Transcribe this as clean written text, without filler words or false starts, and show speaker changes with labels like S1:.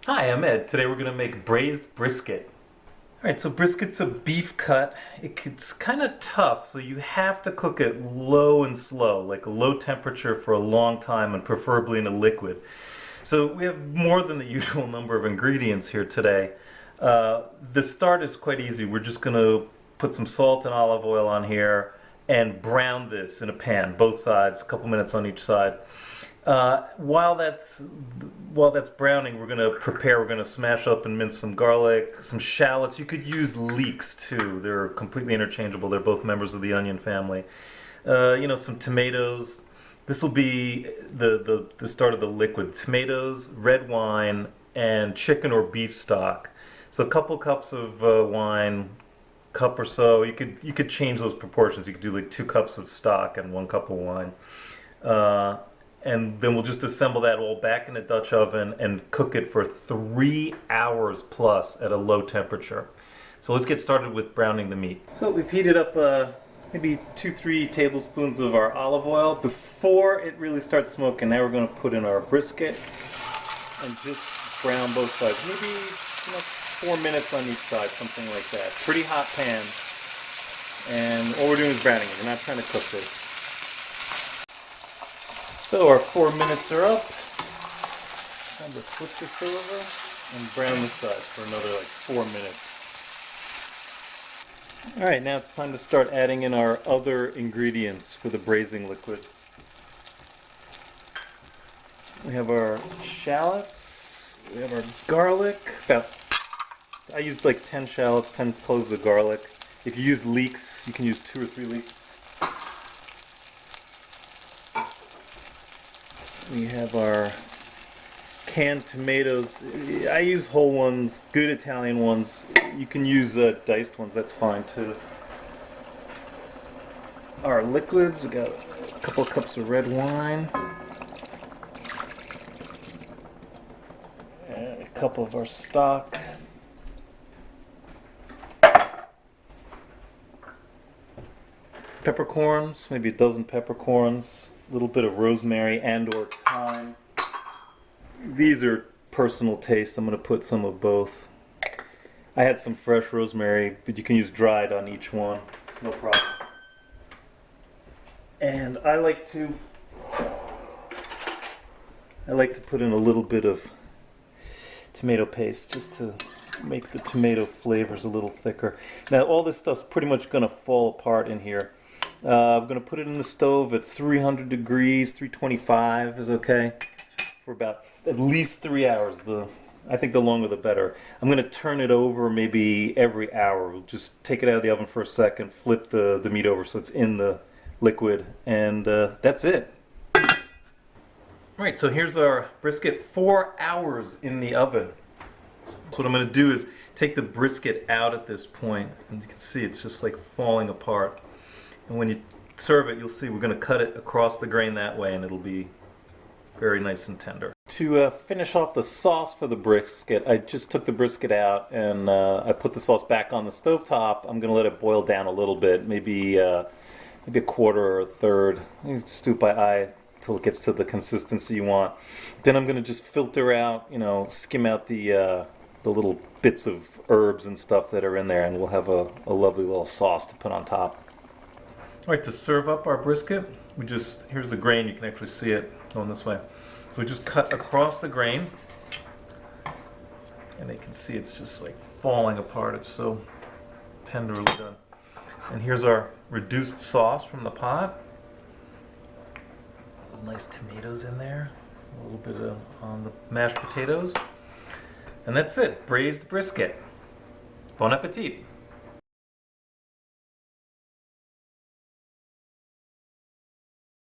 S1: Hi, I'm Ed. Today we're going to make braised brisket. Alright, so brisket's a beef cut. It's kind of tough, so you have to cook it low and slow, like a low temperature for a long time and preferably in a liquid. So we have more than the usual number of ingredients here today. The start is quite easy. We're just going to put some salt and olive oil on here and brown this in a pan, both sides, a couple minutes on each side. While that's browning, we're going to smash up and mince some garlic, some shallots. You could use leeks too. They're completely interchangeable. They're both members of the onion family. Some tomatoes. This will be the start of the liquid. Tomatoes, red wine, and chicken or beef stock. So a couple cups of wine, cup or so. You could change those proportions. You could do like 2 cups of stock and 1 cup of wine. And then we'll just assemble that all back in a Dutch oven and cook it for 3 hours plus at a low temperature. So let's get started with browning the meat. So we've heated up maybe 2-3 tablespoons of our olive oil. Before it really starts smoking, now we're going to put in our brisket and just brown both sides. Maybe 4 minutes on each side, something like that. Pretty hot pan. And all we're doing is browning it. We're not trying to cook this. So our 4 minutes are up. Time to flip this over and brown the sides for another like 4 minutes. Alright, now it's time to start adding in our other ingredients for the braising liquid. We have our shallots, we have our garlic, I used like 10 shallots, 10 cloves of garlic. If you use leeks, you can use 2 or 3 leeks. We have our canned tomatoes. I use whole ones, good Italian ones. You can use diced ones, that's fine too. Our liquids, we got a couple of cups of red wine. And a cup of our stock. Peppercorns, maybe a dozen peppercorns. A little bit of rosemary and or thyme. These are personal taste. I'm going to put some of both. I had some fresh rosemary, but you can use dried on each one. It's no problem. And I like to put in a little bit of tomato paste just to make the tomato flavors a little thicker. Now all this stuff's pretty much going to fall apart in here. I'm going to put it in the stove at 300 degrees, 325 is okay, for about at least 3 hours. I think the longer the better. I'm going to turn it over maybe every hour. We'll just take it out of the oven for a second, flip the meat over so it's in the liquid, and that's it. Alright, so here's our brisket, 4 hours in the oven. So what I'm going to do is take the brisket out at this point, and you can see it's just like falling apart. And when you serve it, you'll see we're going to cut it across the grain that way, and it'll be very nice and tender. To finish off the sauce for the brisket, I just took the brisket out and I put the sauce back on the stovetop. I'm going to let it boil down a little bit, maybe a quarter or a third. You just do it by eye until it gets to the consistency you want. Then I'm going to just filter out, skim out the little bits of herbs and stuff that are in there, and we'll have a lovely little sauce to put on top. Alright, to serve up our brisket, here's the grain, you can actually see it going this way. So we just cut across the grain, and you can see it's just like falling apart, it's so tenderly done. And here's our reduced sauce from the pot. Those nice tomatoes in there, a little bit on the mashed potatoes. And that's it, braised brisket. Bon appetit!